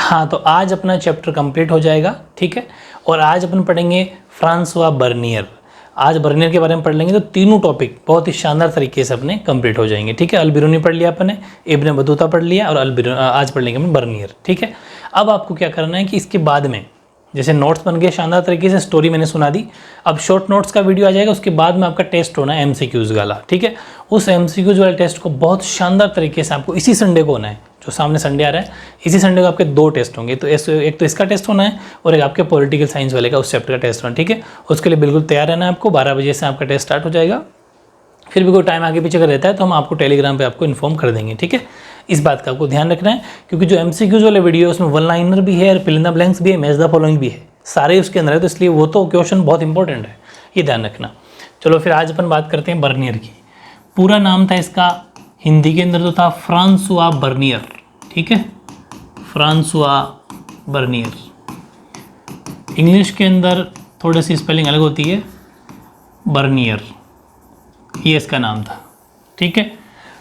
हाँ, तो आज अपना चैप्टर कंप्लीट हो जाएगा, ठीक है। और आज अपन पढ़ेंगे फ्रांसवा बर्नियर। आज बर्नियर के बारे में पढ़ लेंगे तो तीनों टॉपिक बहुत ही शानदार तरीके से अपने कंप्लीट हो जाएंगे, ठीक है। अलबिरूनी पढ़ लिया अपने, इब्न बतूता पढ़ लिया और आज पढ़ लेंगे अपन बर्नियर, ठीक है। अब आपको क्या करना है कि इसके बाद में जैसे नोट्स बन गए शानदार तरीके से, स्टोरी मैंने सुना दी, अब शॉर्ट नोट्स का वीडियो आ जाएगा। उसके बाद में आपका टेस्ट होना है एमसीक्यूज़ वाला, ठीक है। उस एमसीक्यूज़ वाले टेस्ट को बहुत शानदार तरीके से आपको इसी संडे को होना है, जो सामने संडे आ रहा है, इसी संडे को आपके 2 टेस्ट होंगे। तो एक तो इसका टेस्ट होना है और एक आपके पॉलिटिकल साइंस वाले का उस चैप्टर का टेस्ट होना है, ठीक है। उसके लिए बिल्कुल तैयार रहना है आपको। 12 बजे से आपका टेस्ट स्टार्ट हो जाएगा। फिर भी कोई टाइम आगे पीछे अगर रहता है तो हम आपको टेलीग्राम पे आपको इन्फॉर्म कर देंगे, ठीक है। इस बात का आपको ध्यान रखना है, क्योंकि जो एमसीक्यूज़ वाले वीडियो है उसमें वन लाइनर भी है और फिल इन द ब्लैंक्स भी है, मैच द फॉलोइंग भी है, सारे उसके अंदर है। तो इसलिए वो तो क्वेश्चन बहुत इंपॉर्टेंट है, ये ध्यान रखना। चलो फिर आज अपन बात करते हैं बर्नियर की। पूरा नाम था इसका हिंदी के अंदर तो था फ्रांसवा बर्नियर, ठीक है, फ्रांसवा बर्नियर। इंग्लिश के अंदर थोड़ी सी स्पेलिंग अलग होती है, बर्नियर, ये इसका नाम था, ठीक है।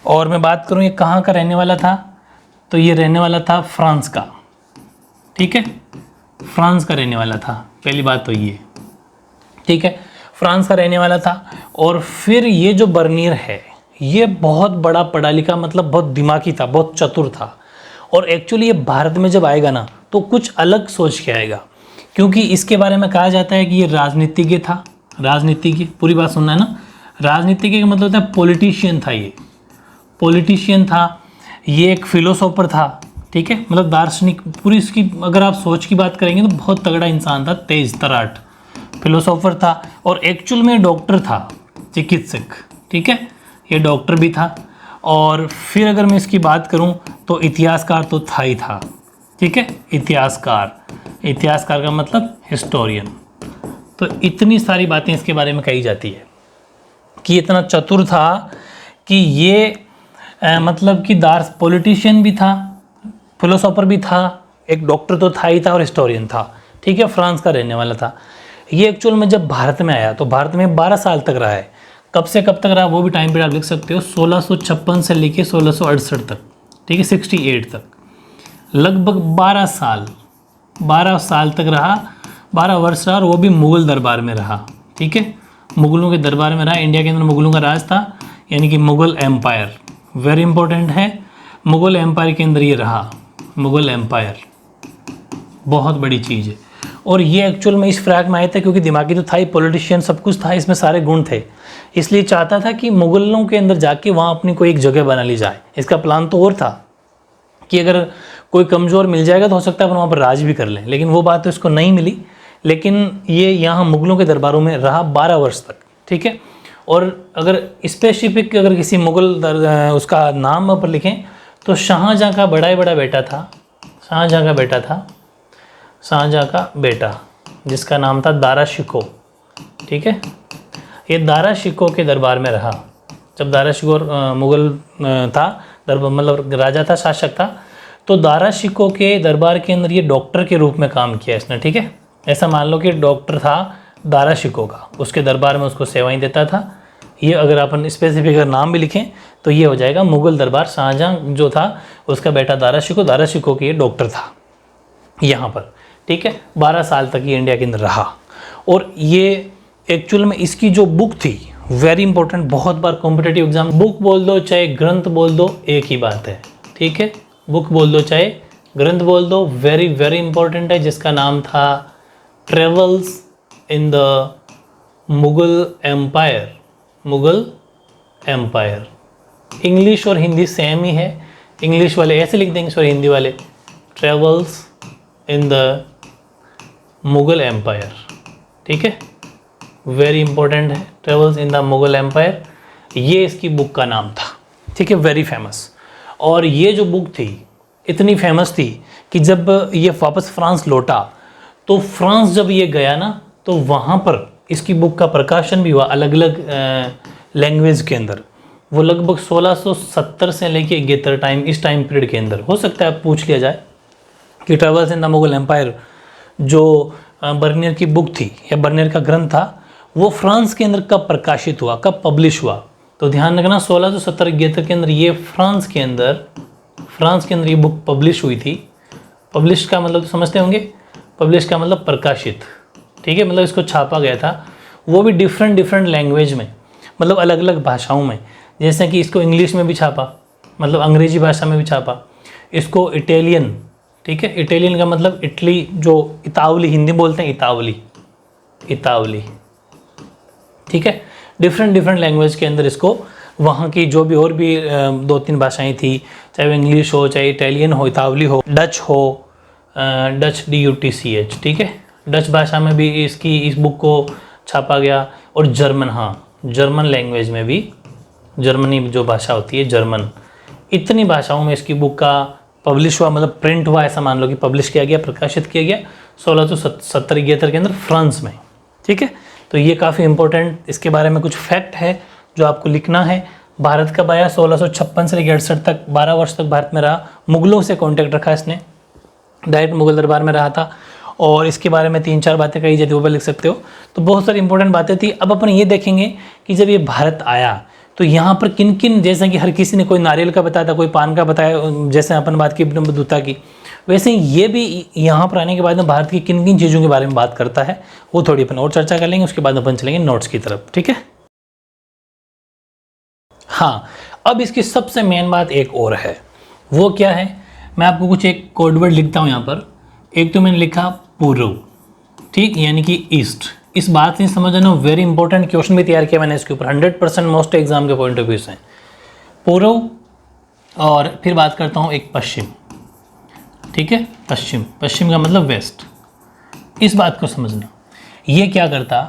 और मैं बात करूँ ये कहाँ का रहने वाला था, तो ये रहने वाला था फ्रांस का, ठीक है, फ्रांस का रहने वाला था। पहली बात तो ये, ठीक है, फ्रांस का रहने वाला था। और फिर ये जो बर्नियर है ये बहुत बड़ा पढ़ा लिखा, मतलब बहुत दिमागी था, बहुत चतुर था। और एक्चुअली ये भारत में जब आएगा ना तो कुछ अलग सोच के आएगा, क्योंकि इसके बारे में कहा जाता है कि ये राजनीतिज्ञ था। राजनीतिज्ञ, पूरी बात सुनना है ना, राजनीतिज्ञ का मतलब होता है पॉलिटिशियन था। ये पॉलिटिशियन था, ये एक फिलोसोफर था, ठीक है, मतलब दार्शनिक। पूरी इसकी अगर आप सोच की बात करेंगे तो बहुत तगड़ा इंसान था, तेज तराट फिलोसोफर था। और एक्चुअल में डॉक्टर था, चिकित्सक, ठीक है, ये डॉक्टर भी था। और फिर अगर मैं इसकी बात करूं तो इतिहासकार तो था ही था, ठीक है, इतिहासकार। इतिहासकार का मतलब हिस्टोरियन। तो इतनी सारी बातें इसके बारे में कही जाती है कि इतना चतुर था कि ये मतलब कि पॉलिटिशियन भी था, फिलोसोफर भी था, एक डॉक्टर तो था ही था और हिस्टोरियन था, ठीक है। फ्रांस का रहने वाला था। ये एक्चुअल में जब भारत में आया तो भारत में 12 साल तक रहा है। कब से कब तक रहा वो भी टाइम पीरियड आप लिख सकते हो, 1656 से लेके 1668 तक, ठीक है, 68 तक, लगभग 12 साल तक रहा, 12 वर्ष रहा। और वो भी मुग़ल दरबार में रहा, ठीक है, मुग़लों के दरबार में रहा। इंडिया के अंदर मुग़लों का राज था, यानी कि मुग़ल एम्पायर, वेरी इंपॉर्टेंट है। मुग़ल एम्पायर के अंदर ये रहा, मुग़ल एम्पायर बहुत बड़ी चीज़ है। और ये एक्चुअल में इस फ्रैग में आए थे क्योंकि दिमागी तो था ही, पॉलिटिशियन सब कुछ था, इसमें सारे गुण थे। इसलिए चाहता था कि मुग़लों के अंदर जाके वहाँ अपनी कोई एक जगह बना ली जाए। इसका प्लान तो और था कि अगर कोई कमज़ोर मिल जाएगा तो हो सकता है अपन वहाँ पर राज भी कर लें, लेकिन वो बात तो इसको नहीं मिली। लेकिन ये यहाँ मुग़लों के दरबारों में रहा 12 वर्ष तक, ठीक है। और अगर स्पेसिफिक अगर किसी मुग़ल उसका नाम पर लिखें तो शाहजहाँ का बड़ा बेटा था, शाहजहाँ का बेटा जिसका नाम था दारा शिकोह, ठीक है। ये दारा शिकोह के दरबार में रहा। जब दारा शिकोह मुग़ल था, मतलब राजा था, शासक था, तो दारा शिकोह के दरबार के अंदर ये डॉक्टर के रूप में काम किया इसने, ठीक है। ऐसा मान लो कि डॉक्टर था दारा शिकोह का, उसके दरबार में उसको सेवाएं देता था। ये अगर अपन स्पेसिफिक अगर नाम भी लिखें तो ये हो जाएगा मुग़ल दरबार। शाहजहाँ जो था उसका बेटा दारा शिकोह के ये डॉक्टर था यहाँ पर, ठीक है। 12 साल तक ये इंडिया के अंदर रहा। और ये एक्चुअल में इसकी जो बुक थी वेरी इंपॉर्टेंट, बहुत बार कॉम्पिटिटिव एग्जाम, बुक बोल दो चाहे ग्रंथ बोल दो एक ही बात है, ठीक है, बुक बोल दो चाहे ग्रंथ बोल दो, वेरी वेरी इंपॉर्टेंट है, जिसका नाम था travels in the Mughal empire. Mughal empire English और हिंदी सेम ही है, इंग्लिश वाले ऐसे लिख देंगे और हिंदी वाले travels in the Mughal empire, ठीक है, वेरी इंपॉर्टेंट है, travels in the Mughal empire, ये इसकी बुक का नाम था, ठीक है, वेरी फेमस। और ये जो बुक थी इतनी फेमस थी कि जब ये वापस फ्रांस लौटा तो फ्रांस जब ये गया ना तो वहाँ पर इसकी बुक का प्रकाशन भी हुआ अलग अलग लैंग्वेज के अंदर। वो लगभग 1670 से लेके 71 इस टाइम पीरियड के अंदर, हो सकता है पूछ लिया जाए कि travels in the Mughal empire जो बर्नियर की बुक थी या बर्नियर का ग्रंथ था वो फ्रांस के अंदर कब प्रकाशित हुआ, कब पब्लिश हुआ। तो ध्यान रखना 1670-71 के अंदर ये फ्रांस के अंदर ये बुक पब्लिश हुई थी। पब्लिश का मतलब तो समझते होंगे, पब्लिश का मतलब प्रकाशित, ठीक है, मतलब इसको छापा गया था, वो भी डिफरेंट लैंग्वेज में, मतलब अलग अलग भाषाओं में। जैसे कि इसको इंग्लिश में भी छापा, मतलब अंग्रेजी भाषा में भी छापा, इसको इटालियन, ठीक है, इटालियन का मतलब इटली, जो इतावली हिंदी बोलते हैं, इतावली, ठीक है, डिफरेंट लैंग्वेज के अंदर इसको, वहाँ की जो भी और भी 2-3 भाषाएं थी, चाहे वो इंग्लिश हो, चाहे इटालियन हो, इतावली हो, डच हो, डच DUTCH, ठीक है, डच भाषा में भी इस बुक को छापा गया। और जर्मन, हाँ, जर्मन लैंग्वेज में भी, जर्मनी जो भाषा होती है जर्मन, इतनी भाषाओं में इसकी बुक का पब्लिश हुआ, मतलब प्रिंट हुआ, ऐसा मान लो कि पब्लिश किया गया, प्रकाशित किया गया 1670 के अंदर फ्रांस में, ठीक है। तो ये काफ़ी इंपॉर्टेंट, इसके बारे में कुछ फैक्ट है जो आपको लिखना है। भारत कब आया? 1656 से 68 तक, 12 वर्ष तक भारत में रहा। मुगलों से कॉन्टैक्ट रखा इसने, डायरेक्ट मुगल दरबार में रहा था। और इसके बारे में 3-4 बातें कही जाती है, वो भी लिख सकते हो। तो बहुत सारी इंपॉर्टेंट बातें थी। अब अपन ये देखेंगे कि जब ये भारत आया तो यहाँ पर किन किन, जैसे कि हर किसी ने कोई नारियल का बताया था, कोई पान का बताया, जैसे अपन बात की इब्न बतूता की, वैसे ये भी यहाँ पर आने के बाद में भारत की किन किन चीज़ों के बारे में बात करता है, वो थोड़ी अपन और चर्चा कर लेंगे। उसके बाद अपन चलेंगे नोट्स की तरफ, ठीक है। हाँ, अब इसकी सबसे मेन बात एक और है, वो क्या है? मैं आपको कुछ एक कोडवर्ड लिखता हूँ यहाँ पर। एक तो मैंने लिखा पूर्व, ठीक, यानी कि ईस्ट। इस बात से समझना, वेरी इंपॉर्टेंट क्वेश्चन भी तैयार किया मैंने इसके ऊपर, 100% मोस्ट एग्जाम के पॉइंट ऑफ व्यू से। पूर्व, और फिर बात करता हूँ एक पश्चिम, ठीक है, पश्चिम का मतलब वेस्ट। इस बात को समझना, ये क्या करता,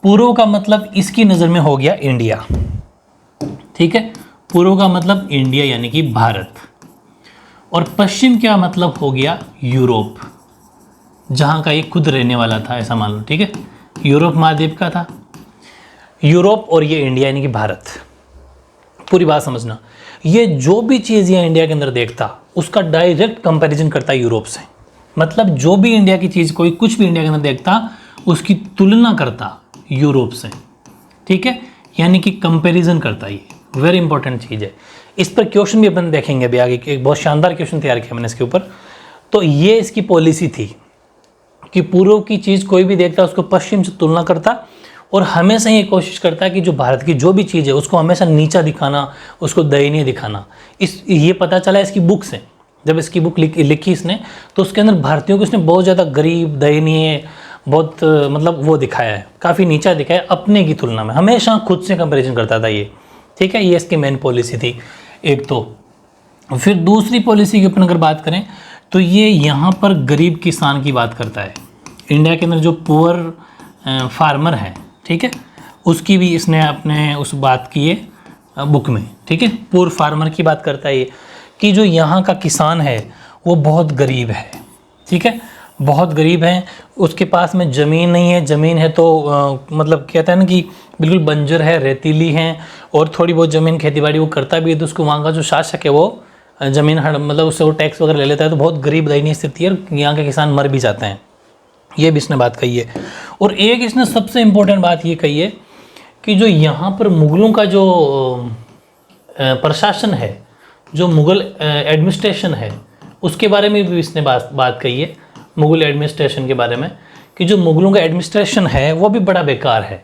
पूर्व का मतलब इसकी नज़र में हो गया इंडिया, ठीक है, पूर्व का मतलब इंडिया यानी कि भारत। और पश्चिम क्या मतलब हो गया यूरोप, जहाँ का ये खुद रहने वाला था, ऐसा मान लो, ठीक है, यूरोप महाद्वीप का था, यूरोप और ये इंडिया यानी कि भारत। पूरी बात समझना, ये जो भी चीज़ ये इंडिया के अंदर देखता उसका डायरेक्ट कंपैरिजन करता यूरोप से। मतलब जो भी इंडिया की चीज़, कोई कुछ भी इंडिया के अंदर देखता उसकी तुलना करता यूरोप से, ठीक है, यानी कि कंपैरिजन करता। ये वेरी इंपॉर्टेंट चीज़ है। इस पर क्वेश्चन भी अपन देखेंगे अभी आगे, एक बहुत शानदार क्वेश्चन तैयार किया मैंने इसके ऊपर। तो ये इसकी पॉलिसी थी कि पूर्व की चीज़ कोई भी देखता उसको पश्चिम से तुलना करता, और हमेशा ये कोशिश करता है कि जो भारत की जो भी चीज़ है उसको हमेशा नीचा दिखाना, उसको दयनीय दिखाना। ये पता चला इसकी बुक से, जब इसकी बुक लिखी इसने, तो उसके अंदर भारतीयों को इसने बहुत ज़्यादा गरीब, दयनीय, बहुत मतलब वो दिखाया है, काफ़ी नीचा दिखाया अपने की तुलना में, हमेशा खुद से कंपेरिजन करता था ये, ठीक है। ये इसकी मेन पॉलिसी थी एक तो। फिर दूसरी पॉलिसी की अपन अगर बात करें तो ये यहाँ पर गरीब किसान की बात करता है। इंडिया के अंदर जो पुअर फार्मर है, ठीक है, उसकी भी इसने अपने उस बात की है बुक में, ठीक है। पुअर फार्मर की बात करता है ये, कि जो यहाँ का किसान है वो बहुत गरीब है, ठीक है, बहुत गरीब है, उसके पास में ज़मीन नहीं है, ज़मीन है तो मतलब कहता है ना कि बिल्कुल बंजर है, रेतीली है, और थोड़ी बहुत ज़मीन खेतीबाड़ी वो करता भी है, तो उसको वहाँ का जो शासक है वो ज़मीन मतलब उससे वो टैक्स वगैरह ले लेता है, तो बहुत गरीब दयनीय स्थिति है, यहाँ के किसान मर भी जाते हैं। ये भी इसने बात कही है। और एक इसने सबसे इम्पोर्टेंट बात ये कही है कि जो यहाँ पर मुग़लों का जो प्रशासन है, जो मुग़ल एडमिनिस्ट्रेशन है, उसके बारे में भी इसने बात कही है, मुग़ल एडमिनिस्ट्रेशन के बारे में, कि जो मुग़लों का एडमिनिस्ट्रेशन है वो भी बड़ा बेकार है,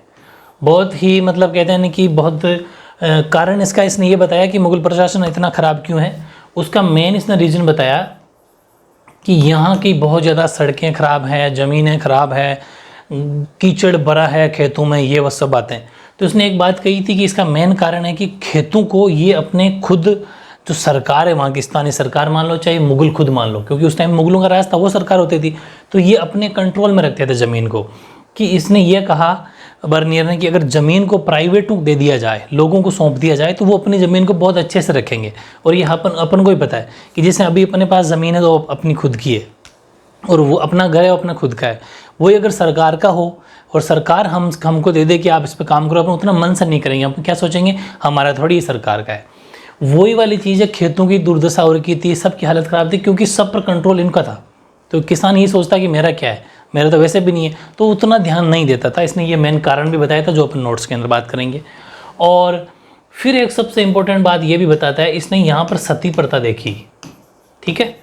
बहुत ही मतलब कहते हैं ना कि बहुत कारण इसका इसने ये बताया कि मुग़ल प्रशासन इतना ख़राब क्यों है। उसका मेन इसने रीज़न बताया कि यहाँ की बहुत ज़्यादा सड़कें ख़राब हैं, ज़मीनें ख़राब है, कीचड़ भरा है खेतों में, ये वो सब बातें। तो उसने एक बात कही थी कि इसका मेन कारण है कि खेतों को ये अपने खुद जो सरकार है, वहाँ की स्थानीय सरकार मान लो, चाहे मुग़ल खुद मान लो, क्योंकि उस टाइम मुग़लों का राज था, वो सरकार होती थी, तो ये अपने कंट्रोल में रखते थे ज़मीन को। कि इसने ये कहा बर्नियर ने कि अगर ज़मीन को प्राइवेट दे दिया जाए, लोगों को सौंप दिया जाए, तो वो अपनी ज़मीन को बहुत अच्छे से रखेंगे। और ये अपन को ही पता है कि जैसे अभी अपने पास ज़मीन है तो अपनी खुद की है, और वो अपना घर है, अपना खुद का है। वही अगर सरकार का हो और सरकार हमको दे दे कि आप इस पर काम करो, अपन उतना मन से नहीं करेंगे, अपन क्या सोचेंगे हमारा थोड़ी सरकार का है। वही वाली चीज़ है, खेतों की दुर्दशा हो रखी थी, सबकी हालत ख़राब थी, क्योंकि सब पर कंट्रोल इनका था। तो किसान ये सोचता कि मेरा क्या है, मेरा तो वैसे भी नहीं है, तो उतना ध्यान नहीं देता था। इसने ये मेन कारण भी बताया था जो अपन नोट्स के अंदर बात करेंगे। और फिर एक सबसे इम्पोर्टेंट बात ये भी बताता है, इसने यहाँ पर सती प्रथा देखी, ठीक है,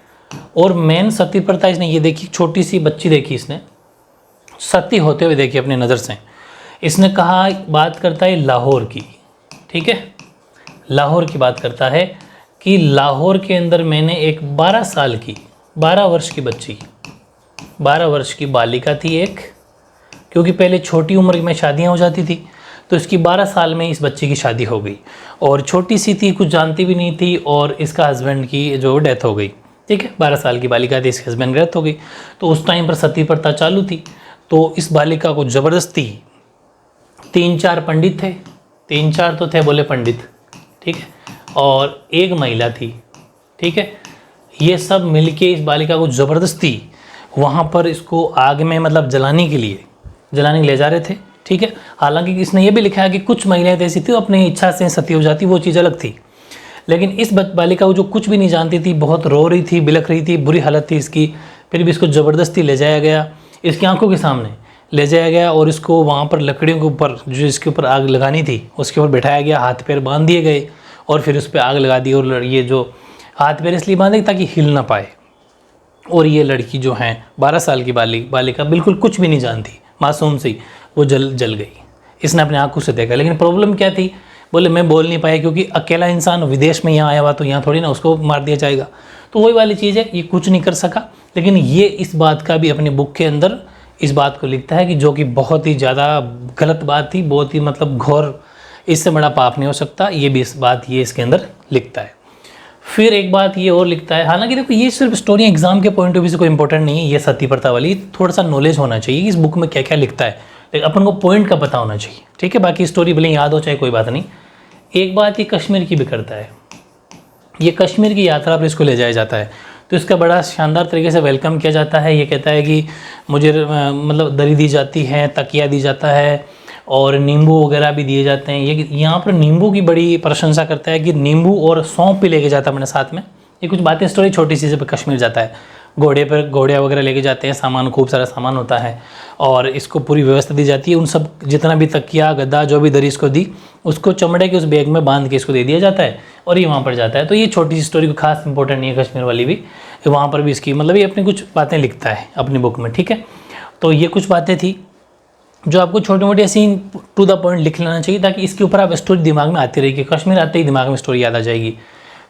और मेन सती प्रथा इसने ये देखी, छोटी सी बच्ची देखी इसने सती होते हुए देखी अपनी नज़र से। इसने कहा, बात करता है लाहौर की, ठीक है, लाहौर की बात करता है कि लाहौर के अंदर मैंने एक 12 वर्ष की बच्ची, 12 वर्ष की बालिका थी एक, क्योंकि पहले छोटी उम्र में शादियां हो जाती थी, तो इसकी 12 साल में इस बच्ची की शादी हो गई और छोटी सी थी, कुछ जानती भी नहीं थी, और इसका हस्बैंड की जो डेथ हो गई, ठीक है, 12 साल की बालिका थी, इसके हस्बैंड की डेथ हो गई। तो उस टाइम पर सती प्रथा चालू थी, तो इस बालिका को ज़बरदस्ती 3-4 पंडित थे, 3-4 तो थे बोले पंडित, ठीक है, और एक महिला थी, ठीक है, ये सब मिलके इस बालिका को ज़बरदस्ती वहाँ पर इसको आग में मतलब जलाने के लिए ले जा रहे थे, ठीक है। हालांकि इसने ये भी लिखा है कि कुछ महिलाएं ऐसी थी अपनी इच्छा से सती हो जाती, वो चीज़ अलग थी, लेकिन इस बालिका को जो कुछ भी नहीं जानती थी, बहुत रो रही थी, बिलख रही थी, बुरी हालत थी इसकी, फिर भी इसको ज़बरदस्ती ले जाया गया, इसकी आंखों के सामने ले जाया गया और इसको वहाँ पर लकड़ियों के ऊपर जो इसके ऊपर आग लगानी थी उसके ऊपर बैठाया गया, हाथ पैर बांध दिए गए और फिर उस पर आग लगा दी। और ये जो हाथ पैर इसलिए बांधे ताकि हिल ना पाए, और ये लड़की जो है 12 साल की बालिका बिल्कुल कुछ भी नहीं जानती, मासूम सी, वो जल गई। इसने अपने आंखों से देखा, लेकिन प्रॉब्लम क्या थी, बोले मैं बोल नहीं पाया क्योंकि अकेला इंसान विदेश में यहाँ आया हुआ, तो यहाँ थोड़ी ना उसको मार दिया जाएगा। तो वही वाली चीज़ है, ये कुछ नहीं कर सका, लेकिन ये इस बात का भी अपनी बुक के अंदर इस बात को लिखता है कि जो कि बहुत ही ज़्यादा गलत बात थी, बहुत ही मतलब घोर, इससे बड़ा पाप नहीं हो सकता, ये भी इस बात ये इसके अंदर लिखता है। फिर एक बात ये और लिखता है, हालांकि देखो ये सिर्फ स्टोरी एग्जाम के पॉइंट ऑफ व्यू से कोई इंपॉर्टेंट नहीं है, ये सती प्रथा वाली थोड़ा सा नॉलेज होना चाहिए इस बुक में क्या क्या लिखता है, लेकिन अपन को पॉइंट का पता होना चाहिए, ठीक है। बाकी स्टोरी भले याद हो चाहे कोई बात नहीं। एक बात ये कश्मीर की भी करता है, ये कश्मीर की यात्रा पर इसको ले जाया जाता है, तो इसका बड़ा शानदार तरीके से वेलकम किया जाता है। ये कहता है कि मुझे मतलब दरी दी जाती है, तकिया दी जाता है और नींबू वगैरह भी दिए जाते हैं। ये यहाँ पर नींबू की बड़ी प्रशंसा करता है कि नींबू और सौंफ भी लेके जाता है अपने साथ में। ये कुछ बातें स्टोरी छोटी सी से कश्मीर जाता है, घोड़े पर घोड़े वगैरह लेके जाते हैं, सामान खूब सारा सामान होता है और इसको पूरी व्यवस्था दी जाती है। उन सब जितना भी तकिया गद्दा जो भी दरी इसको दी, उसको चमड़े के उस बैग में बांध के इसको दे दिया जाता है और ये वहाँ पर जाता है। तो ये छोटी सी स्टोरी को खास इंपॉर्टेंट नहीं है, कश्मीर वाली भी, वहाँ पर भी इसकी मतलब ये अपनी कुछ बातें लिखता है अपनी बुक में, ठीक है। तो ये कुछ बातें थी जो आपको छोटी मोटी ऐसी टू द पॉइंट लिख लेना चाहिए, ताकि इसके ऊपर आप स्टोरी दिमाग में आती रहेगी। कश्मीर आते ही दिमाग में स्टोरी याद आ जाएगी,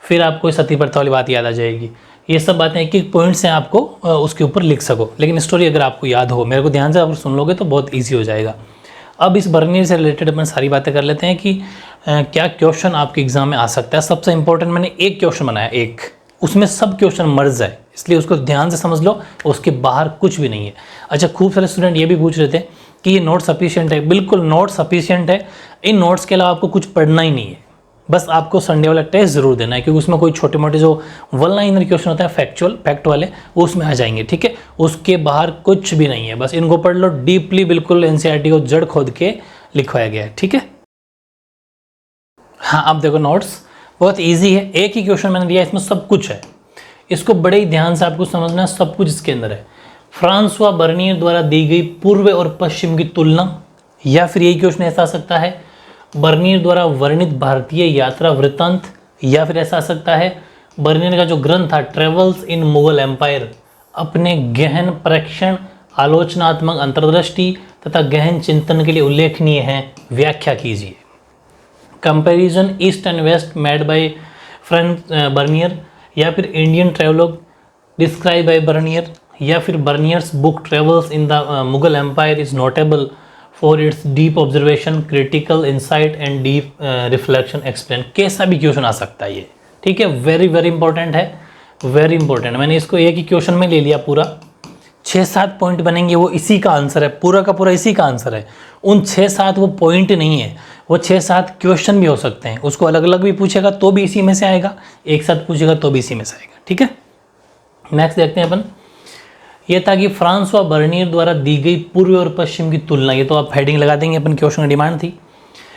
फिर आपको सती प्रथा वाली बात याद आ जाएगी। ये सब बातें एक एक पॉइंट से आपको उसके ऊपर लिख सको, लेकिन स्टोरी अगर आपको याद हो, मेरे को ध्यान से आप सुन लोगे तो बहुत ईजी हो जाएगा। अब इस बर्नियर से रिलेटेड अपन सारी बातें कर लेते हैं कि क्या क्वेश्चन आपके एग्जाम में आ सकता है। सबसे इंपॉर्टेंट मैंने एक क्वेश्चन बनाया, एक, उसमें सब क्वेश्चन मर्ज है, इसलिए उसको ध्यान से समझ लो, उसके बाहर कुछ भी नहीं है। अच्छा, खूब सारे स्टूडेंट ये भी पूछ रहे थे कि ये नोट सफिशिएंट है। बिल्कुल नोट सफिशिएंट है, इन नोट्स के अलावा आपको कुछ पढ़ना ही नहीं है, बस आपको संडे वाला टेस्ट जरूर देना है, क्योंकि उसमें कोई छोटे मोटे जो वन लाइनर क्वेश्चन होता है फैक्ट वाले, वो उसमें आ जाएंगे, ठीक है। उसके बाहर कुछ भी नहीं है, बस इनको पढ़ लो डीपली, बिल्कुल एनसीईआरटी को जड़ खोद के लिखवाया गया है, ठीक है। हाँ, अब देखो नोट्स बहुत ईजी है, एक ही क्वेश्चन मैंने दिया, इसमें सब कुछ है, इसको बड़े ही ध्यान से आपको समझना, सब कुछ इसके अंदर है। फ्रांसवा बर्नियर द्वारा दी गई पूर्व और पश्चिम की तुलना, या फिर यही क्वेश्चन ऐसा आ सकता है बर्नियर द्वारा वर्णित भारतीय यात्रा वृत्तांत, या फिर ऐसा आ सकता है बर्नियर का जो ग्रंथ था ट्रेवल्स इन मुगल एम्पायर अपने गहन प्रेक्षण, आलोचनात्मक अंतर्दृष्टि तथा गहन चिंतन के लिए उल्लेखनीय है, व्याख्या कीजिए। Comparison east and west made by Bernier, या फिर Indian travelogue describe by Bernier, या फिर Bernier's book Travels in the Mughal Empire is notable for its deep observation, critical insight and deep reflection explain. कैसा भी क्वेश्चन आ सकता है ये, ठीक है, वेरी वेरी इंपॉर्टेंट है, वेरी इंपॉर्टेंट। मैंने इसको एक ही क्वेश्चन में ले लिया, पूरा 6-7 पॉइंट बनेंगे, वो इसी का आंसर है, पूरा का पूरा इसी का आंसर है। उन 6-7 वो पॉइंट नहीं है, वो 6-7 क्वेश्चन भी हो सकते हैं, उसको अलग अलग भी पूछेगा तो भी इसी में से आएगा, एक साथ पूछेगा तो भी इसी में से आएगा, ठीक है। नेक्स्ट देखते हैं अपन, ये था कि फ्रांसवा बर्नियर द्वारा दी गई पूर्व और पश्चिम की तुलना। ये तो आप हेडिंग लगा देंगे, अपन क्वेश्चन की डिमांड थी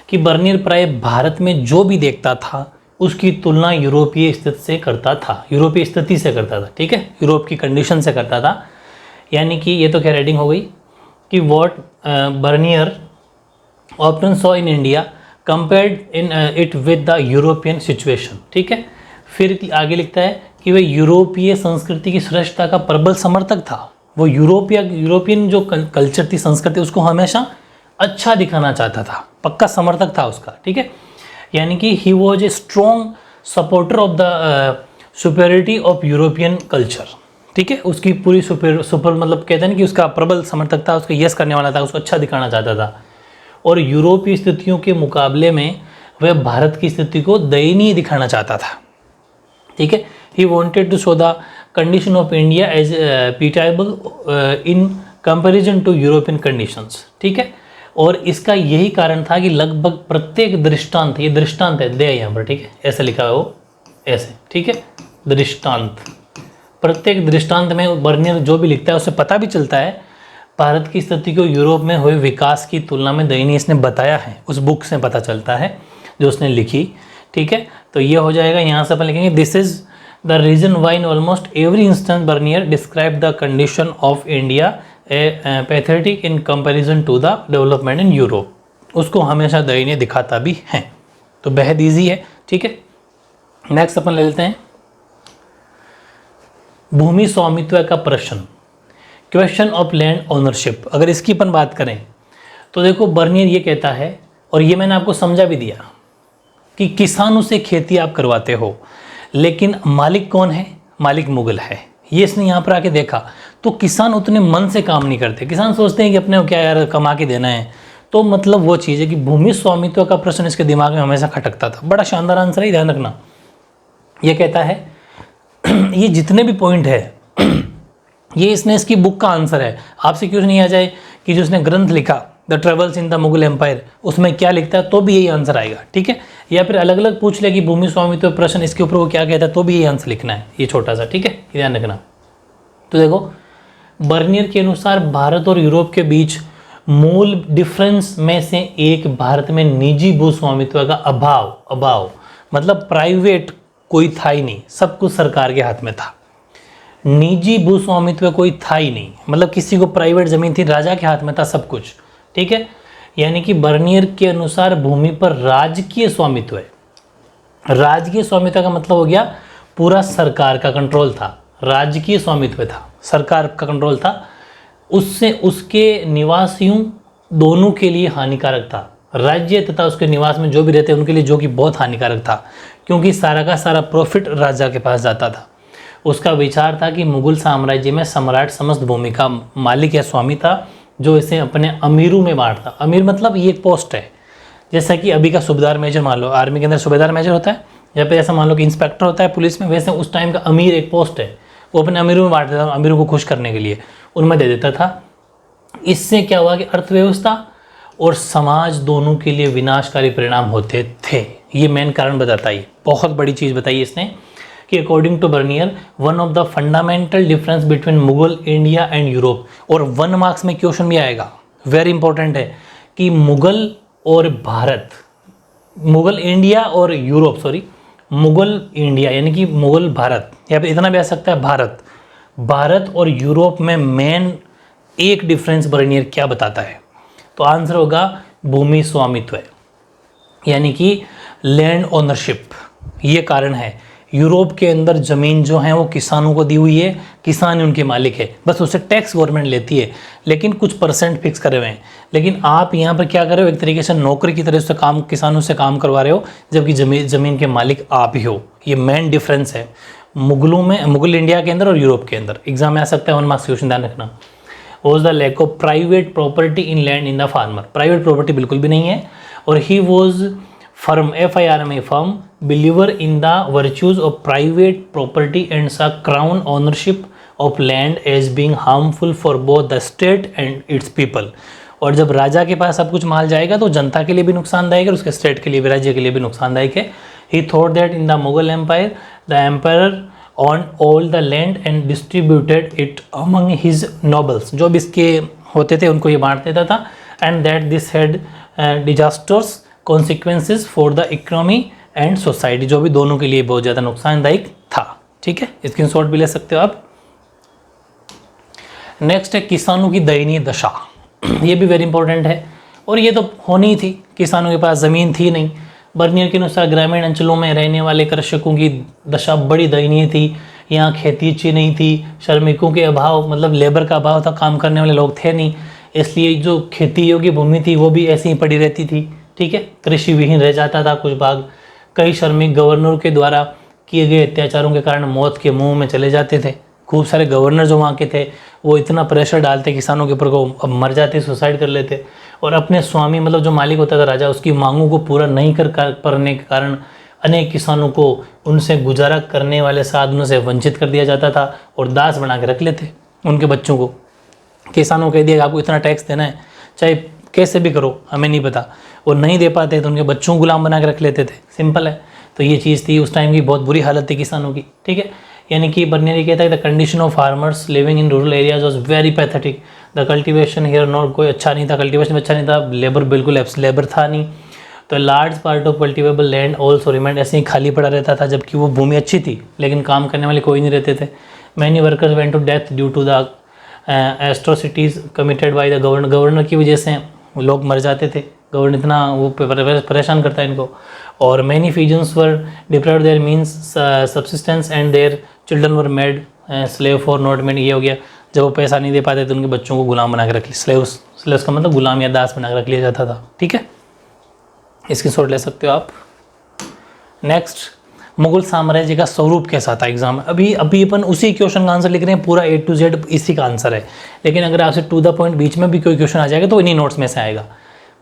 कि बर्नियर प्राय भारत में जो भी देखता था उसकी तुलना यूरोपीय स्थिति से करता था, यूरोपीय स्थिति से करता था, ठीक है, यूरोप की कंडीशन से करता था। यानी कि ये तो क्या हेडिंग हो गई कि what Bernier option saw in India compared in it with the European situation, ठीक है। फिर आगे लिखता है कि वह यूरोपीय संस्कृति की श्रेष्ठता का प्रबल समर्थक था। वो यूरोपियन जो कल्चर थी, संस्कृति, उसको हमेशा अच्छा दिखाना चाहता था, पक्का समर्थक था उसका, ठीक है। यानी कि he was a strong supporter of the superiority of European culture, ठीक है। उसकी पूरी सुपर मतलब कहते हैं ना कि उसका प्रबल समर्थक था, उसका यस करने वाला था, उसको अच्छा दिखाना चाहता था। और यूरोपीय स्थितियों के मुकाबले में वह भारत की स्थिति को दयनीय दिखाना चाहता था, ठीक है। He wanted to show the condition of India as pitiable in comparison to European conditions, ठीक है। और इसका यही कारण था कि लगभग प्रत्येक दृष्टांत, ये दृष्टांत है, दे यहाँ पर, ठीक है, ऐसे लिखा है वो, ऐसे, ठीक है, दृष्टांत। प्रत्येक दृष्टांत में बर्नियर जो भी लिखता है उससे पता भी चलता है भारत की स्थिति को यूरोप में हुए विकास की तुलना में दयनीय इसने बताया है, उस बुक से पता चलता है जो उसने लिखी, ठीक है। तो ये हो जाएगा। यहाँ से अपन लिखेंगे this is the reason why in almost every instance Bernier describe the condition of India pathetic in comparison to the development in Europe. उसको हमेशा दयनीय दिखाता भी है। तो बेहद ईजी है, ठीक है। नेक्स्ट अपन ले लेते हैं भूमि स्वामित्व का प्रश्न, क्वेश्चन ऑफ लैंड ओनरशिप। अगर इसकी अपन बात करें तो देखो बर्नियर ये कहता है, और ये मैंने आपको समझा भी दिया, कि किसानों से खेती आप करवाते हो, लेकिन मालिक कौन है? मालिक मुगल है। ये इसने यहाँ पर आके देखा तो किसान उतने मन से काम नहीं करते। किसान सोचते हैं कि अपने क्या यार कमा के देना है। तो मतलब वो चीज़ है कि भूमि स्वामित्व का प्रश्न इसके दिमाग में हमेशा खटकता था। बड़ा शानदार आंसर है, ध्यान रखना। ये कहता है ये जितने भी पॉइंट है ये इसने इसकी बुक का आंसर है। आपसे क्यों नहीं आ जाए कि जो उसने ग्रंथ लिखा the travels in the Mughal empire, उसमें क्या लिखता है तो भी यही आंसर आएगा, ठीक है। या फिर अलग अलग पूछ ले कि भूमि स्वामित्व प्रश्न इसके ऊपर वो क्या कहता है तो भी यही आंसर लिखना है, ये छोटा सा, ठीक है, ध्यान रखना। तो देखो बर्नियर के अनुसार भारत और यूरोप के बीच मूल डिफरेंस में से एक भारत में निजी भू स्वामित्व का अभाव मतलब प्राइवेट कोई था ही नहीं, सब कुछ सरकार के हाथ में था। निजी भू स्वामित्व कोई था ही नहीं, मतलब किसी को प्राइवेट जमीन थी, राजा के हाथ में था सब कुछ, ठीक है। यानी कि बर्नियर के अनुसार भूमि पर राजकीय स्वामित्व है। राजकीय स्वामित्व का मतलब हो गया पूरा सरकार का कंट्रोल था, राजकीय स्वामित्व था, सरकार का कंट्रोल था। उससे उसके निवासियों दोनों के लिए हानिकारक था। राज्य तथा उसके निवास में जो भी रहते उनके लिए जो कि बहुत हानिकारक था, क्योंकि सारा का सारा प्रॉफिट राजा के पास जाता था। उसका विचार था कि मुगल साम्राज्य में सम्राट समस्त भूमि का मालिक या स्वामी था, जो इसे अपने अमीरों में बांटता। अमीर मतलब ये एक पोस्ट है, जैसा कि अभी का सूबेदार मेजर मान लो, आर्मी के अंदर सूबेदार मेजर होता है, या फिर ऐसा मान लो कि इंस्पेक्टर होता है पुलिस में, वैसे उस टाइम का अमीर एक पोस्ट है, वो अपने अमीरों में बांट देता था, अमीरों को खुश करने के लिए उनमें दे देता था। इससे क्या हुआ कि अर्थव्यवस्था और समाज दोनों के लिए विनाशकारी परिणाम होते थे। ये मेन कारण बताता है, बहुत बड़ी चीज़ बताई इसने कि according to Bernier one of the fundamental difference between Mughal India and Europe, और 1 मार्क्स में क्वेश्चन भी आएगा, वेरी इंपॉर्टेंट है, कि मुगल और भारत, मुगल इंडिया और यूरोप, सॉरी मुगल इंडिया यानी कि मुगल भारत, या फिर इतना भी आ सकता है भारत और यूरोप में मेन एक डिफरेंस बर्नियर क्या बताता है? तो आंसर होगा भूमि स्वामित्व, यानी कि लैंड ओनरशिप। ये कारण है। यूरोप के अंदर ज़मीन जो है वो किसानों को दी हुई है, किसान उनके मालिक है, बस उससे टैक्स गवर्नमेंट लेती है, लेकिन कुछ परसेंट फिक्स करे हुए हैं। लेकिन आप यहाँ पर क्या कर रहे हो, एक तरीके से नौकरी की तरह से काम, किसानों से काम करवा रहे हो, जबकि ज़मीन के मालिक आप ही हो। ये मेन डिफरेंस है मुगल इंडिया के अंदर और यूरोप के अंदर। एग्जाम में आ सकता है 1 मार्क्स क्वेश्चन, ध्यान रखना। Was the lack of private property in land in the farmer. Private property बिल्कुल भी नहीं है। और he was firm, FIRM firm, believer in the virtues of private property and saw crown ownership of land as being harmful for both the state and its people. और जब राजा के पास सब कुछ माल जाएगा तो जनता के लिए भी नुकसानदायक है, उसके स्टेट के लिए भी, राज्य के लिए भी नुकसानदायक है। He thought that in the Mughal empire the empire on all the land and distributed it among his nobles. जो भी इसके होते थे उनको ये बांट देता था। And that this had disasters consequences for the economy and society, जो भी दोनों के लिए बहुत ज़्यादा नुकसानदायक था, ठीक है। स्क्रीनशॉट भी ले सकते हो आप। नेक्स्ट है किसानों की दयनीय दशा। ये भी वेरी इंपॉर्टेंट है, और ये तो होनी ही थी, किसानों के पास ज़मीन थी नहीं। बर्नियर के अनुसार ग्रामीण अंचलों में रहने वाले कृषकों की दशा बड़ी दयनीय थी, यहाँ खेती अच्छी नहीं थी, श्रमिकों के अभाव, मतलब लेबर का अभाव था, काम करने वाले लोग थे नहीं, इसलिए जो खेती योग्य भूमि थी वो भी ऐसी ही पड़ी रहती थी। ठीक है, कृषि विहीन रह जाता था कुछ भाग। कई श्रमिक गवर्नर के द्वारा किए गए अत्याचारों के कारण मौत के मुंह में चले जाते थे। खूब सारे गवर्नर जो वहाँ के थे वो इतना प्रेशर डालते किसानों के ऊपर को अब मर जाते, सुसाइड कर लेते, और अपने स्वामी मतलब जो मालिक होता था राजा, उसकी मांगों को पूरा नहीं कर पाने के कारण अनेक किसानों को उनसे गुजारा करने वाले साधनों से वंचित कर दिया जाता था और दास बना के रख लेते उनके बच्चों को। किसानों को कह दिया आपको इतना टैक्स देना है, चाहे कैसे भी करो हमें नहीं पता, और नहीं दे पाते तो उनके बच्चों को गुलाम बना के रख लेते थे। सिंपल है। तो ये चीज़ थी उस टाइम की, बहुत बुरी हालत थी किसानों की। ठीक है, यानी कि बर्नियर कहता है the condition of farmers living in rural areas was very pathetic, the cultivation here not, कोई अच्छा नहीं था, कल्टीवेशन अच्छा नहीं था, लेबर बिल्कुल लेबर था नहीं, तो large part of cultivable land also remained, ऐसे ही खाली पड़ा रहता था, जबकि वो भूमि अच्छी थी लेकिन काम करने वाले कोई नहीं रहते थे। Many workers went to death due to the atrocities committed by the governor की वजह से लोग मर जाते थे, गवर्नर इतना वो परेशान करता है इनको। और many physicians were deprived their means subsistence and their children were made slave for not made, ये हो गया जब वो पैसा नहीं दे पाते तो उनके बच्चों को गुलाम बना के रख लिया, स्लेव्स का मतलब गुलाम या दास बना के रख लिया जाता था। ठीक है, इसकी शॉर्ट ले सकते हो आप। नेक्स्ट, मुगल साम्राज्य का स्वरूप कैसा था एग्जाम में। अभी अपन उसी क्वेश्चन का आंसर लिख रहे हैं, पूरा A to Z इसी का आंसर है, लेकिन अगर आपसे टू द पॉइंट बीच में भी कोई क्वेश्चन आ जाएगा तो इन्हीं नोट्स में से आएगा।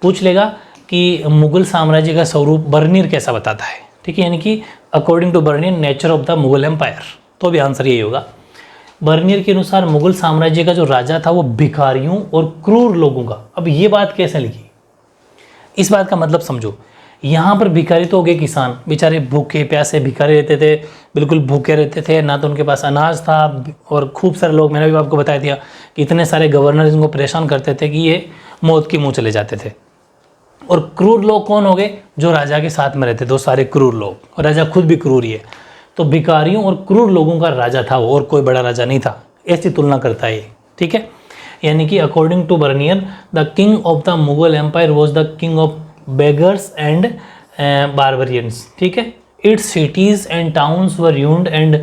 पूछ लेगा कि मुगल साम्राज्य का स्वरूप बर्नियर कैसा बताता है। ठीक है, यानी कि according to Bernier nature of the Mughal empire, तो भी आंसर यही होगा। बर्नियर के अनुसार मुगल साम्राज्य का जो राजा था वो भिखारियों और क्रूर लोगों का। अब ये बात कैसे लिखी, इस बात का मतलब समझो। यहाँ पर भिखारी तो हो गए किसान, बेचारे भूखे प्यासे भिखारी रहते थे, बिल्कुल भूखे रहते थे, ना तो उनके पास अनाज था, और खूब सारे लोग, मैंने भी आपको बताया दिया कि इतने सारे गवर्नर इनको परेशान करते थे कि ये मौत के मुंह चले जाते थे। और क्रूर लोग कौन हो गए, जो राजा के साथ में रहते थे, वो सारे क्रूर लोग, और राजा खुद भी क्रूर ही है। तो भिखारियों और क्रूर लोगों का राजा था वो, और कोई बड़ा राजा नहीं था, ऐसी तुलना करता है ये। ठीक है, यानी कि according to Bernier the king of the Mughal empire was the king of beggars and barbarians. ठीक है, its cities and towns were ruined and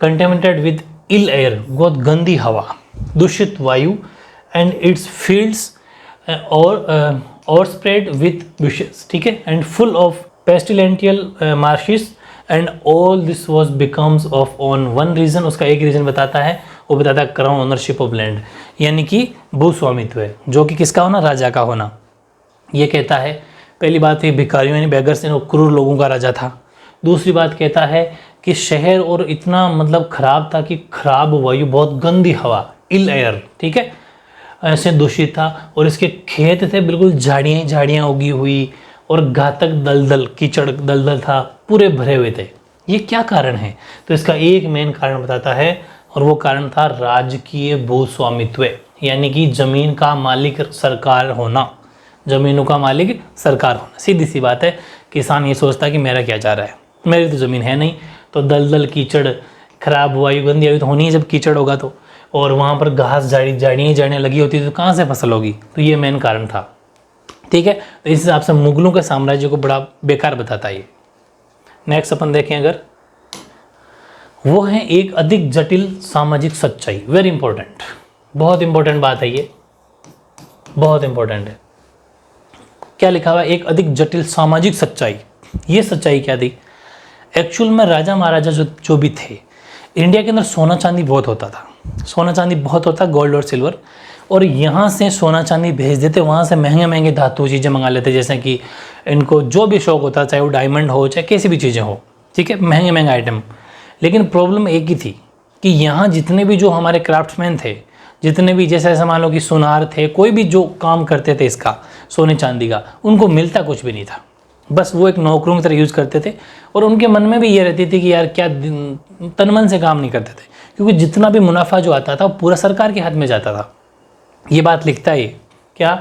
contaminated with ill air, बहुत गंदी हवा, दूषित वायु, and its fields overspread with bushes. ठीक है, and full of pestilential marshes, and all this was becomes of on one reason, उसका एक reason बताता है, वो बताता है क्राउन ओनरशिप ऑफ लैंड, यानी कि भूस्वामित्व है, जो कि किसका होना, राजा का होना। ये कहता है, पहली बात ये भिखारियों यानी बेगर्स यानी क्रूर लोगों का राजा था। दूसरी बात कहता है कि शहर और इतना मतलब खराब था कि खराब वायु, बहुत गंदी हवा, इल एयर, ठीक है, ऐसे दूषित था, और इसके खेत थे बिल्कुल झाड़ियाँ झाड़ियाँ उगी हुई, और घातक दलदल कीचड़ दलदल था, पूरे भरे हुए थे। ये क्या कारण है, तो इसका एक मेन कारण बताता है, और वो कारण था राजकीय भूस्वामित्व, यानी कि जमीन का मालिक सरकार होना, जमीनों का मालिक सरकार होना। सीधी सी बात है, किसान ये सोचता है कि मेरा क्या जा रहा है, मेरी तो ज़मीन है नहीं, तो दलदल कीचड़ खराब वायु गंदी वायु तो होनी है जब कीचड़ होगा तो, और वहाँ पर घास झाड़ियाँ लगी होती तो कहाँ से फसल होगी, तो ये मेन कारण था। ठीक है, तो इस हिसाब से मुगलों के साम्राज्य को बड़ा बेकार बताता है ये। नेक्स्ट अपन देखें अगर, वो है एक अधिक जटिल सामाजिक सच्चाई, वेरी इंपॉर्टेंट, बहुत इंपॉर्टेंट बात है ये, बहुत इंपॉर्टेंट है। क्या लिखा हुआ है, एक अधिक जटिल सामाजिक सच्चाई। ये सच्चाई क्या थी, एक्चुअल में राजा महाराजा जो भी थे, इंडिया के अंदर सोना चांदी बहुत होता था, सोना चांदी बहुत होता, गोल्ड और सिल्वर, और यहाँ से सोना चांदी भेज देते, वहाँ से महंगे महंगे धातु चीज़ें मंगा लेते, जैसे कि इनको जो भी शौक होता, चाहे वो डायमंड हो चाहे कैसी भी चीज़ें हो, ठीक है, महंगे महंगे आइटम। लेकिन प्रॉब्लम एक ही थी कि यहाँ जितने भी जो हमारे क्राफ्ट्समैन थे, जितने भी जैसे ऐसा मान लो कि सुनार थे, कोई भी जो काम करते थे इसका सोने चांदी का, उनको मिलता कुछ भी नहीं था, बस वो एक नौकरों की तरह यूज़ करते थे। और उनके मन में भी ये रहती थी कि यार क्या तन मन से काम नहीं करते थे, क्योंकि जितना भी मुनाफा जो आता था वो पूरा सरकार के हाथ में जाता था। ये बात लिखता है क्या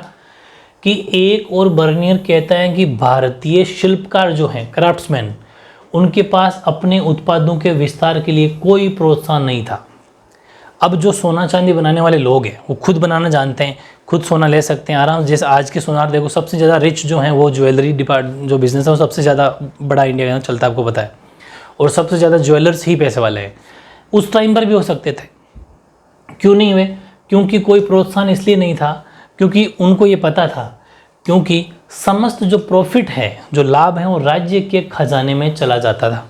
कि एक और बर्नियर कहता है कि भारतीय शिल्पकार जो हैं क्राफ्ट्समैन, उनके पास अपने उत्पादों के विस्तार के लिए कोई प्रोत्साहन नहीं था। अब जो सोना चांदी बनाने वाले लोग हैं वो खुद बनाना जानते हैं, खुद सोना ले सकते हैं आराम से। जैसे आज के सोनार देखो, सबसे ज़्यादा रिच जो हैं वो ज्वेलरी डिपार्टमेंट जो बिज़नेस है वो सबसे ज़्यादा बड़ा इंडिया के अंदर चलता है, आपको पता है, और सबसे ज़्यादा ज्वेलर्स ही पैसे वाले हैं। उस टाइम पर भी हो सकते थे। क्यों नहीं हुए? क्योंकि कोई प्रोत्साहन इसलिए नहीं था, क्योंकि उनको ये पता था, क्योंकि समस्त जो प्रॉफिट है, जो लाभ है, वो राज्य के खजाने में चला जाता था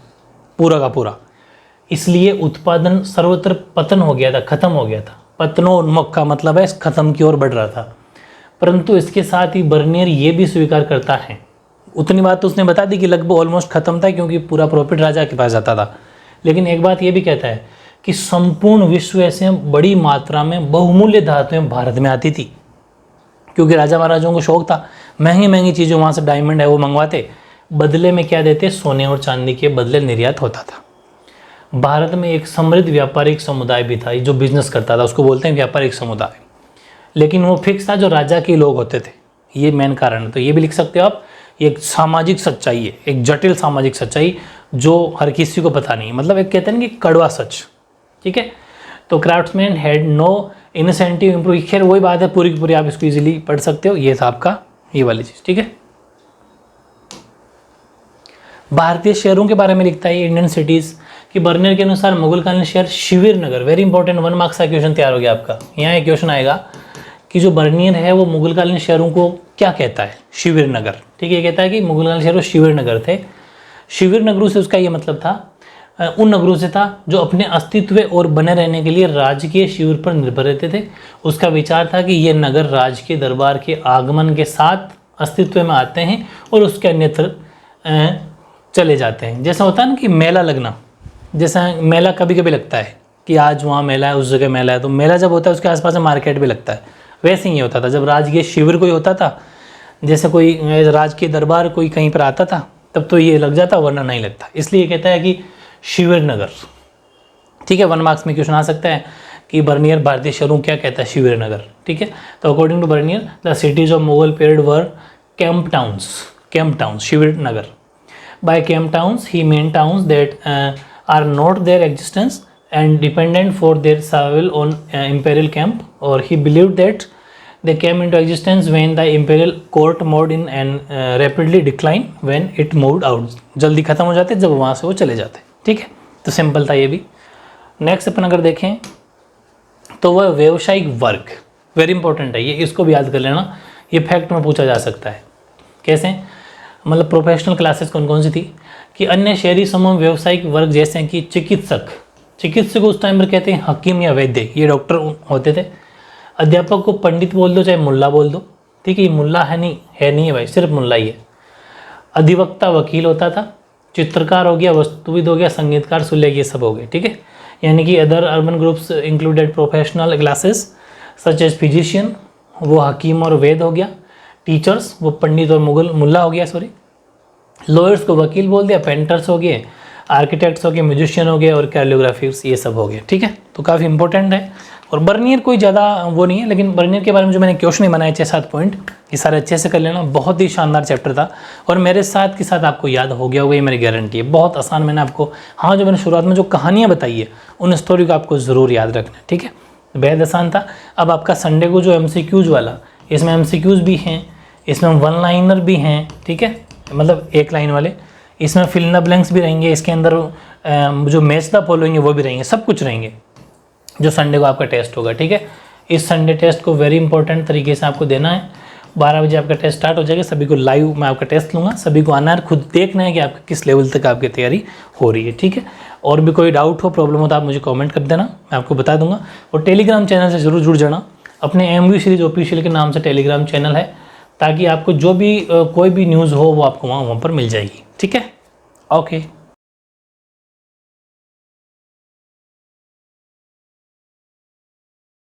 पूरा का पूरा। इसलिए उत्पादन सर्वत्र पतन हो गया था, खत्म हो गया था। पतनोन्मुख का मतलब है खत्म की ओर बढ़ रहा था। परंतु इसके साथ ही बर्नियर ये भी स्वीकार करता है, उतनी बात तो उसने बता दी कि लगभग ऑलमोस्ट खत्म था, क्योंकि पूरा प्रॉफिट राजा के पास जाता था। लेकिन एक बात ये भी कहता है कि संपूर्ण विश्व से बड़ी मात्रा में बहुमूल्य धातुएं भारत में आती थी, क्योंकि राजा महाराजाओं को शौक था, महंगी महंगी चीज़ें वहाँ से डायमंड है वो मंगवाते, बदले में क्या देते? सोने और चांदी के बदले निर्यात होता था। भारत में एक समृद्ध व्यापारिक समुदाय भी था, जो बिजनेस करता था, उसको बोलते हैं व्यापारिक समुदाय। लेकिन वो फिक्स था, जो राजा के लोग होते थे, ये मेन कारण है। तो ये भी लिख सकते हो आप, ये एक सामाजिक सच्चाई है, एक जटिल सामाजिक सच्चाई जो हर किसी को पता नहीं है, मतलब एक कहते हैं ना कि कड़वा सच। ठीक है, तो craftsman had no incentive improve, खैर वही बात है, पूरी की पूरी आप इसको इजीली पढ़ सकते हो। ये था आपका ये वाली चीज़। ठीक है, भारतीय शहरों के बारे में लिखता है इंडियन सिटीज़ कि बर्नियर के अनुसार मुगलकालीन शहर शिविर नगर, वेरी इंपॉर्टेंट, 1 मार्क्स का क्वेश्चन तैयार हो गया आपका। यहाँ एक क्वेश्चन आएगा कि जो बर्नियर है वो मुगलकालीन शहरों को क्या कहता है? शिविर नगर। ठीक है, ये कहता है कि मुगलकालीन शहर शिविर नगर थे। शिविर नगरों से उसका ये मतलब था, उन नगरों से था जो अपने अस्तित्व और बने रहने के लिए राजकीय शिविर पर निर्भर रहते थे। उसका विचार था कि ये नगर राजकीय दरबार के आगमन के साथ अस्तित्व में आते हैं और उसके अन्यत्र चले जाते हैं। जैसा होता है ना कि मेला लगना, जैसा मेला कभी कभी लगता है कि आज वहाँ मेला है, उस जगह मेला है, तो मेला जब होता है उसके आसपास में मार्केट भी लगता है। वैसे ही होता था जब राजकीय शिविर कोई होता था, जैसे कोई राजकीय दरबार कोई कहीं पर आता था, तब तो ये लग जाता, वरना नहीं लगता। इसलिए कहता है कि शिविर नगर। ठीक है, 1 मार्क्स में क्वेश्चन आ सकता है कि बर्नियर भारतीय शहरों क्या कहता है? शिविर नगर। ठीक है, तो according to Bernier the cities of Mughal period were camp towns, शिविर नगर। By camp towns he mean towns that are not their existence and dependent for their survival on imperial camp, or he believed that they came into existence when the imperial court moved in and rapidly decline when it moved out, जल्दी खत्म हो जाते जब वहाँ से वो चले जाते। ठीक है, तो सिंपल था ये भी। नेक्स्ट अपन अगर देखें तो वह व्यवसायिक वर्ग, वेरी इंपॉर्टेंट है ये, इसको भी याद कर लेना, ये फैक्ट में पूछा जा सकता है। कैसे? मतलब प्रोफेशनल क्लासेस कौन कौन सी थी कि अन्य शहरी समूह व्यवसायिक वर्ग जैसे कि चिकित्सक उस टाइम पर कहते हैं हकीम या वैद्य, ये डॉक्टर होते थे। अध्यापक को पंडित बोल दो चाहे मुल्ला बोल दो। ठीक है, ये मुल्ला है नहीं है भाई, सिर्फ मुल्ला ही है। अधिवक्ता वकील होता था। चित्रकार हो गया, वस्तुविद हो गया, संगीतकार, सुलेख, ये सब हो गए। ठीक है, यानी कि other urban groups included professional classes such as physician, वो हकीम और वैद हो गया। टीचर्स, वो पंडित और मुल्ला हो गया, सॉरी। लॉयर्स को वकील बोल दिया। पेंटर्स हो गए, आर्किटेक्ट्स हो गए, म्यूजिशियन हो गए, और कैलियोग्राफर्स, ये सब हो गए। ठीक है, तो काफ़ी इंपॉर्टेंट है। और बर्नियर कोई ज़्यादा वो नहीं है, लेकिन बर्नियर के बारे में जो मैंने क्वेश्चन बनाए 6-7 पॉइंट, ये सारे अच्छे से कर लेना। बहुत ही शानदार चैप्टर था और मेरे साथ के साथ आपको याद हो गया होगा, ये मेरी गारंटी है। बहुत आसान मैंने आपको, हाँ, जो मैंने शुरुआत में जो कहानियाँ बताई है उन स्टोरी को आपको ज़रूर याद रखना है। ठीक है, बेहद आसान था। अब आपका संडे को जो MCQs वाला, इसमें MCQs भी हैं, इसमें 1 लाइनर भी हैं। ठीक है, मतलब 1 लाइन वाले, इसमें फिल इन द ब्लैंक्स भी रहेंगे, इसके अंदर जो मैच द फॉलोइंग है वो भी रहेंगे, सब कुछ रहेंगे जो संडे को आपका टेस्ट होगा। ठीक है, इस संडे टेस्ट को वेरी इंपॉर्टेंट तरीके से आपको देना है। 12 बजे आपका टेस्ट स्टार्ट हो जाएगा। सभी को लाइव मैं आपका टेस्ट लूँगा, सभी को आना है, खुद देखना है कि आपका किस लेवल तक आपकी तैयारी हो रही है। ठीक है, और भी कोई डाउट हो, प्रॉब्लम हो तो आप मुझे कमेंट कर देना, मैं आपको बता दूंगा। और टेलीग्राम चैनल से ज़रूर जुड़ जाना, अपने MV सीरीज ऑफिशियल के नाम से टेलीग्राम चैनल है, ताकि आपको जो भी कोई भी न्यूज़ हो वो आपको वहाँ पर मिल जाएगी। ठीक है, ओके।